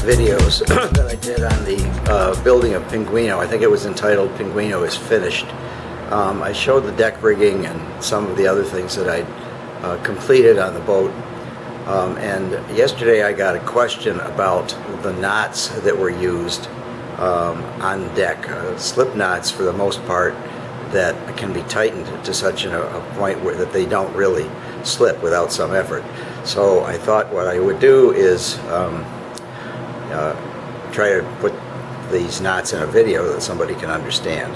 videos that I did on the building of Pinguino. I think it was entitled Pinguino is Finished. I showed the deck rigging and some of the other things that I completed on the boat. And yesterday I got a question about the knots that were used on deck. Slip knots, for the most part, that can be tightened to such a point where that they don't really slip without some effort. So I thought what I would do is try to put these knots in a video that somebody can understand.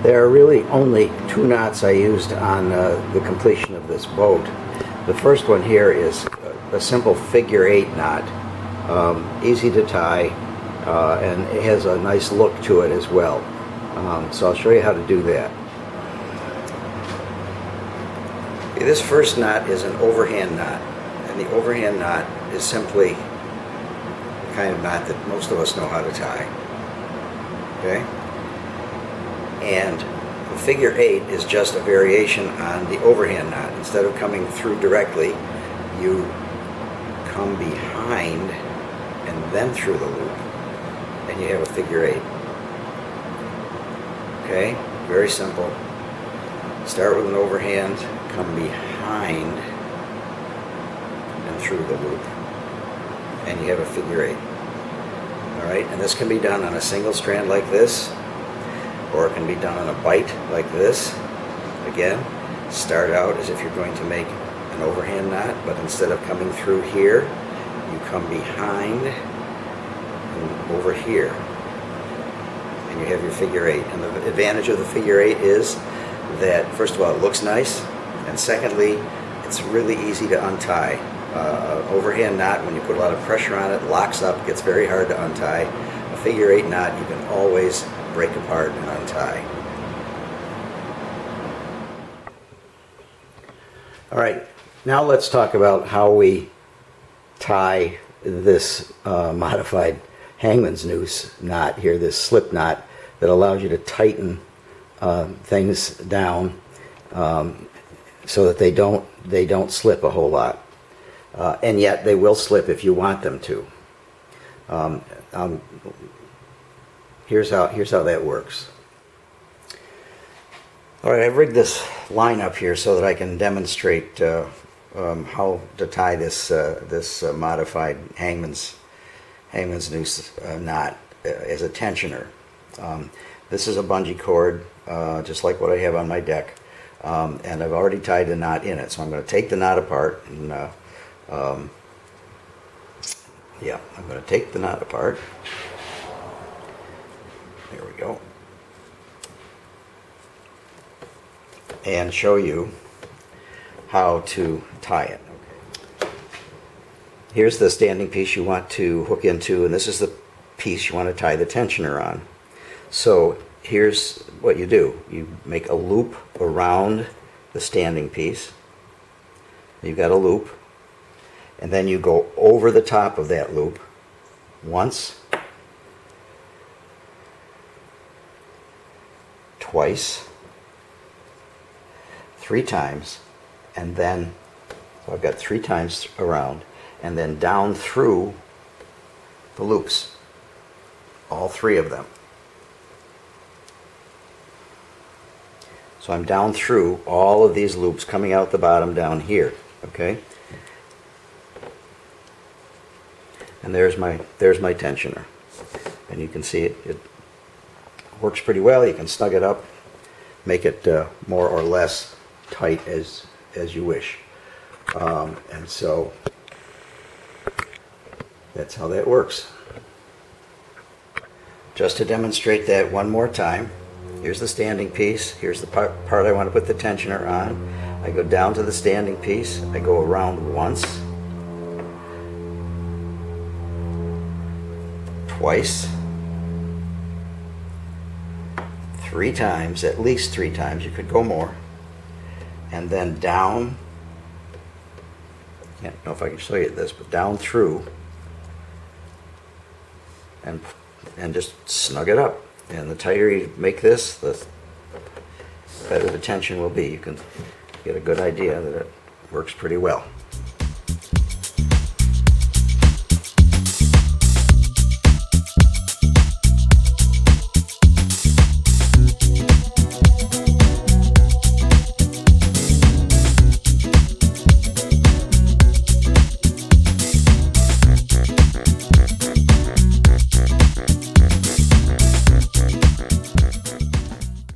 There are really only two knots I used on the completion of this boat. The first one here is a simple figure 8 knot, easy to tie, and it has a nice look to it as well. So I'll show you how to do that. Okay, this first knot is an overhand knot, and the overhand knot is simply the kind of knot that most of us know how to tie. Okay? And the figure 8 is just a variation on the overhand knot. Instead of coming through directly, you come behind and then through the loop, and you have a figure 8. Okay, very simple. Start with an overhand, come behind and through the loop, and you have a figure 8. Alright, and this can be done on a single strand like this, or it can be done on a bite like this. Again, start out as if you're going to make an overhand knot, but instead of coming through here, you come behind and over here, and you have your figure 8. And the advantage of the figure 8 is that, first of all, it looks nice, and secondly, it's really easy to untie. Overhand knot, when you put a lot of pressure on it, locks up, gets very hard to untie. A figure 8 knot, you can always break apart and untie. All right, now let's talk about how we tie this modified hangman's noose knot here, this slip knot that allows you to tighten things down so that they don't slip a whole lot, and yet they will slip if you want them to. Here's how that works. All right, I've rigged this line up here so that I can demonstrate how to tie this modified hangman's noose knot as a tensioner. This is a bungee cord, just like what I have on my deck, and I've already tied the knot in it. So I'm going to take the knot apart, and I'm going to take the knot apart. There we go. And show you how to tie it. Okay. Here's the standing piece you want to hook into, and this is the piece you want to tie the tensioner on. So here's what you do. You make a loop around the standing piece. You've got a loop, and then you go over the top of that loop once, twice, 3 times, and then, so I've got 3 times around, and then down through the loops, all 3 of them. So I'm down through all of these loops, coming out the bottom down here, okay? And there's my tensioner, and you can see it works pretty well. You can snug it up, make it more or less tight as you wish, and so that's how that works. Just to demonstrate that one more time, here's the standing piece, here's the part I want to put the tensioner on. I go down to the standing piece, I go around once, twice, 3 times, at least 3 times, you could go more, and then down, I can't know if I can show you this, but down through, and just snug it up. And the tighter you make this, the better the tension will be. You can get a good idea that it works pretty well.